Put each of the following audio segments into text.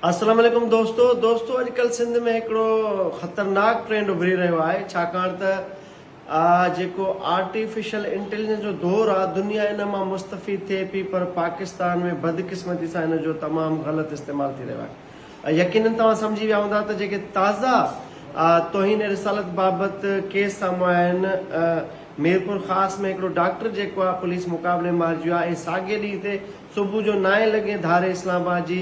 अस्सलाम वालेकुम दोस्तों अॼुकल्ह सिंध में हिकिड़ो ख़तरनाक ट्रेंड उभरी रहियो आहे छाकाणि त जेको आर्टिफिशियल इंटेलिजेंस जो दौर आहे दुनिया इन मां मुस्तफ़ी थिए पई पर पाकिस्तान में बदकिस्मती सां हिन जो तमामु ग़लति इस्तेमालु थी रहियो आहे। यकीनन तव्हां सम्झी विया हूंदा त जेके ताज़ा तौहीन रिसालत बाबति केस साम्हूं आया आहिनि मीरपुर ख़ासि में हिकिड़ो डॉक्टर जेको आहे पुलिस मुक़ाबले मारिजी वियो आहे ऐं साॻे ॾींहं ते सुबुह जो 9 लॻे धारे इस्लामाबाद जी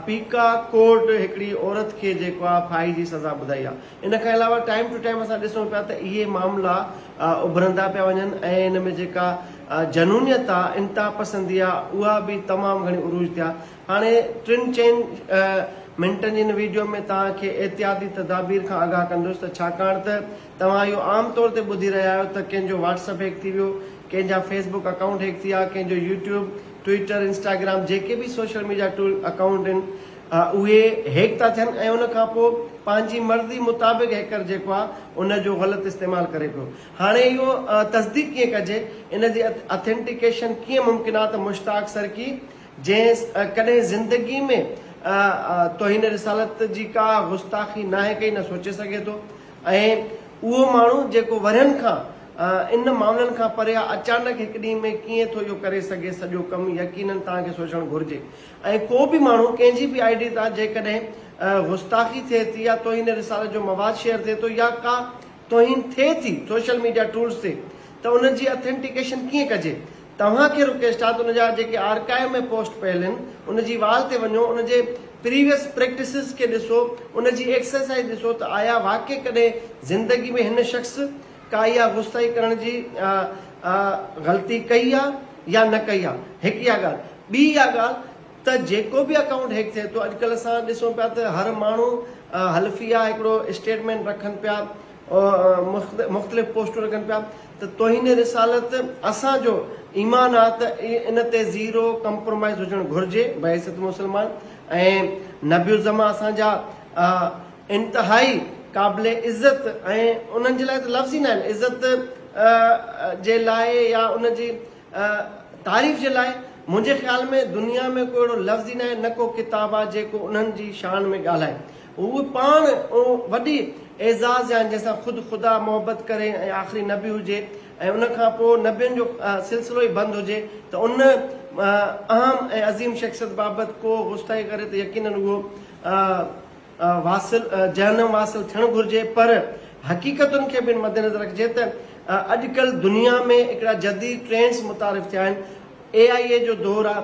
पीका कोर्ट हिकिड़ी औरत खे जेको आहे फाही जी सज़ा ॿुधाई आहे। इन खां अलावा टाइम टू टाइम असां ॾिसूं पिया त इहे मामला उभरंदा पिया वञनि ऐं इन में जेका जनूनियत आहे इंतिहा पसंदी आहे उहा बि तमामु घणी उरूज थिया। हाणे 3-4 मिंटनि जी हिन वीडियो में तव्हांखे एहतियाती तदाबीर खां आगाह कंदुसि त छाकाणि त तव्हां इहो आम तौर ते ॿुधी रहिया आहियो त कंहिंजो व्हाट्सअप हैक थी वियो, कंहिंजा फेसबुक अकाउंट हैक थी विया, कंहिंजो यूट्यूब ट्विटर इंस्टाग्राम जेके बि सोशल मीडिया टूल अकाउंट आहिनि उहे हैक था थियनि ऐं उन खां पोइ पंहिंजी मर्ज़ी मुताबिक़ हैकर जेको आहे उनजो ग़लति इस्तेमालु करे पियो। हाणे इहो तस्दीक कीअं कजे, इन जी ऑथेंटिकेशन कीअं मुमकिन आहे त मुश्ताक सरकी जंहिं कॾहिं ज़िंदगी में तौहीन रिसालत जी का गुस्ताखी नाहे कई न सोचे सघे थो ऐं उहो माण्हू जेको वरनि खां इन मामलनि खां परे अचानक हिकु ॾींहं में कीअं थो इहो करे सघे सॼो कमु यकीनन तव्हांखे सोचणु घुरिजे। ऐं को बि माण्हू कंहिंजी बि आईडी तां जेकॾहिं गुस्ताखी थिए थी या तौहीन रिसालत जो मवाद शेयर थिए थो या का तौहीन थिए थी सोशल मीडिया टूल्स ते त उनजी ऑथेंटिकेशन कीअं कजे। तव्हांखे रिक्वेस्ट आहे त उनजा जेके आर्काइव में पोस्ट पयल आहिनि उनजी वाल ते वञो, उनजे प्रीवियस प्रैक्टिसिस खे ॾिसो, उनजी एक्सरसाइज ॾिसो त आया वाकई कॾहिं ज़िंदगी में हिन शख़्स का इहा गुस्ताई करण जी ग़लती कई आहे या न कई आहे। हिकु इहा ॻाल्हि। ॿी इहा ॻाल्हि त जेको बि अकाउंट हैक थिए थो अॼुकल्ह असां ॾिसूं पिया त हर माण्हू हल्फिया हिकिड़ो स्टेटमेंट रखनि पिया, मुख़्तलिफ़ पोस्टूं रखनि पिया त तौहीन रिसालत असांजो ईमान आहे त इन ते ज़ीरो कंप्रोमाइज़ हुजणु घुरिजे बहैसियत मुस्लमान ऐं नबियुज़्ज़मा असांजा इंतिहाई क़ाबिल इज़त ऐं उन्हनि जे लाइ त लफ़्ज़ ई न आहिनि इज़त जे लाइ या उनजी तारीफ़ जे लाइ मुंहिंजे ख़्याल में दुनिया में कोई अहिड़ो लफ़्ज़ ई न आहे न को किताब आहे जेको उन्हनि जी शान में ॻाल्हाए। उहे पाण वॾी एज़ाज़ आहिनि जंहिंसां ख़ुदि ख़ुदा मोहबत करे ऐं आख़िरी नबी हुजे ऐं उन खां पोइ नबियुनि जो सिलसिलो ई बंदि हुजे त उन अहम ऐं अज़ीम शख़्सियत बाबति को गुस्ताई करे त यकीनन उहो वासिल जहन्नम वासिल थियणु घुरिजे। पर हक़ीक़तुनि खे बि मद्देनज़र रखिजे त अॼुकल्ह दुनिया में हिकिड़ा जदीद ट्रेंड्स मुतारिफ़ थिया आहिनि। AI जो दौर आहे,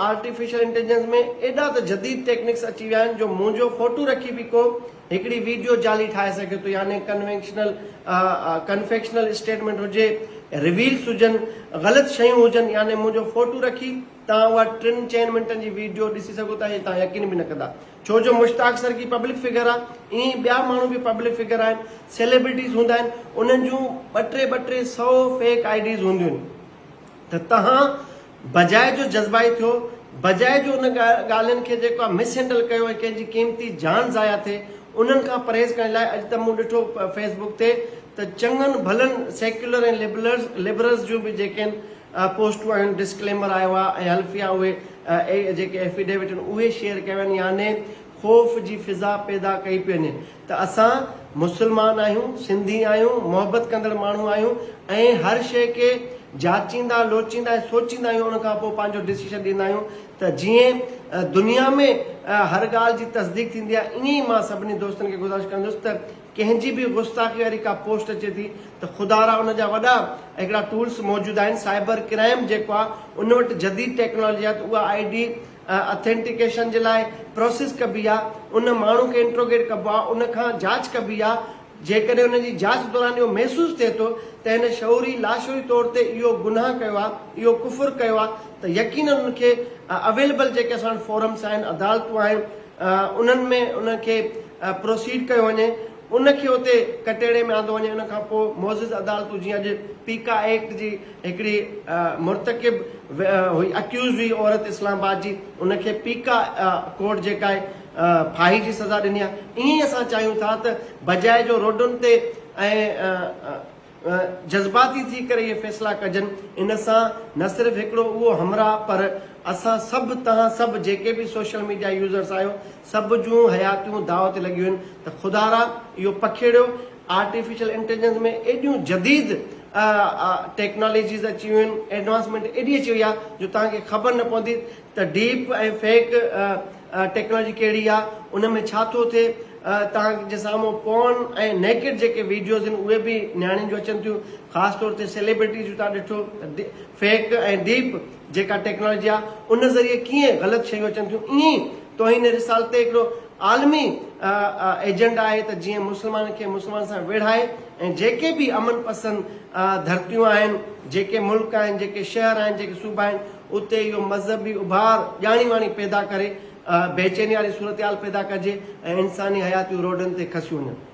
आर्टिफिशियल इंटेलिजेंस में एॾा त जदीद टेक्निक्स अची विया आहिनि जो मुंहिंजो फोटो रखी बि को हिकिड़ी वीडियो जाली ठाहे सघे थो, यानी कन्फेक्शनल स्टेटमेंट हुजे, रिवील्स हुजनि, ग़लति शयूं हुजनि, यानी मुंहिंजो फोटो रखी तव्हां उहा 3-4 मिंटनि जी वीडियो ॾिसी सघो था ऐं तव्हां यकीन बि न कंदा छो जो मुश्ताक सरकी पब्लिक फिगर आहे, ईअं ॿिया माण्हू बि पब्लिक फिगर आहिनि, सेलिब्रिटीज़ हूंदा आहिनि, उन्हनि जूं 200-100 फेक आईडीज़ हूंदियूं आहिनि। त तव्हां बजाए जो जज़्बाई थियो, बजाए जो उन ॻाल्हियुनि खे जेको आहे मिसहैंडल कयो ऐं कंहिंजी क़ीमती जान ज़ाया थिए उन्हनि खां परहेज़ करण लाइ अॼु त मूं ॾिठो फेसबुक ते त चङनि भलनि सेक्युलर ऐं लिबरल्स जूं बि जेके आहिनि पोस्टूं आहिनि डिस्क्लेमर आयो आहे ऐं हल्फिया उहे जेके एफिडेविट आहिनि उहे शेयर कया आहिनि, यानी ख़ौफ़ जी फिज़ा पैदा कई पई वञे। त असां मुस्लमान आहियूं, सिंधी आहियूं, मोहबत कंदड़ माण्हू आहियूं ऐं हर शइ खे जाचींदा लोचींदा ऐं सोचींदा आहियूं, उन खां पोइ पंहिंजो डिसीजन ॾींदा आहियूं। त जीअं दुनिया में हर ॻाल्हि जी तस्दीक थींदी आहे ईअं ई मां सभिनी दोस्तनि खे गुज़ारिश कंदुसि त कंहिंजी बि गुस्ताखी वारी का पोस्ट अचे थी त ख़ुदारा उन जा वॾा हिकिड़ा टूल्स मौजूदु आहिनि। साइबर क्राइम जेको आहे उन वटि जदीद टेक्नोलॉजी आहे त उहा आईडी ऑथेंटिकेशन जे लाइ प्रोसेस कबी आहे, उन माण्हू खे इंट्रोगेट कबो आहे, उन खां जांच कबी आहे। जेकॾहिं उनजी जांच दौरान इहो महसूसु थिए थो त हिन शऊरी लाशूरी तौर ते इहो गुनाह कयो आहे, इहो कुफुर कयो आहे त यकीनन उनखे अवेलेबल जेके असां वटि फोरम्स आहिनि, अदालतूं आहिनि, उन्हनि में उनखे प्रोसीड कयो वञे, उनखे उते कटेड़े में आंदो वञे। उन खां पोइ मोज़िज़ अदालतूं जीअं अॼु पीका एक्ट जी हिकिड़ी मुर्तकिब हुई, अक्यूज़ हुई औरत इस्लामाबाद जी, उनखे पीका कोर्ट जेका आहे फाही जी सज़ा ॾिनी आहे। ईअं असां चाहियूं था त बजाए जो रोडुनि ते ऐं जज़्बाती थी करे इहे फ़ैसिला कजनि, इन सां न सिर्फ़ु हिकिड़ो उहो हमरा पर असां सभु तव्हां सभु जेके बि सोशल मीडिया यूज़र्स आहियो सभ जूं हयातियूं दाव ते लॻियूं आहिनि त ख़ुदारा इहो पखेड़ियो आर्टिफिशियल इंटेलिजेंस में एॾियूं जदीद टेक्नोलॉजीज़ अची वियूं आहिनि एडवांसमेंट एॾी अची वई आहे जो तव्हांखे ख़बर न पवंदी त डीप ऐं फेक टेक्नोलॉजी कहिड़ी आहे उन में छा थो थिए तव्हांजे साम्हूं पॉर्न ऐं नेकेड जेके वीडियोज़ आहिनि उहे बि नियाणियुनि जूं अचनि थियूं ख़ासि तौर ते सेलिब्रिटी जूं तव्हां ॾिठो फेक ऐं डीप जेका टेक्नोलॉजी आहे उन ज़रिए कीअं ग़लति शयूं अचनि थियूं ईअं ई तोहिन रिसाल ते हिकिड़ो आलमी एजेंडा आहे त जीअं मुस्लमान खे मुस्लमान सां विढ़ाए ऐं जेके बि अमन पसंद धरतियूं आहिनि जेके मुल्क आहिनि जेके शहर आहिनि जेके सूबा आहिनि उते इहो मज़हबी उभार ॼाणी वाणी पैदा करे बेचैनी वारी सूरत हाल पैदा कजे ऐं इंसानी हयातियूं रोडनि ते खसियूं वञनि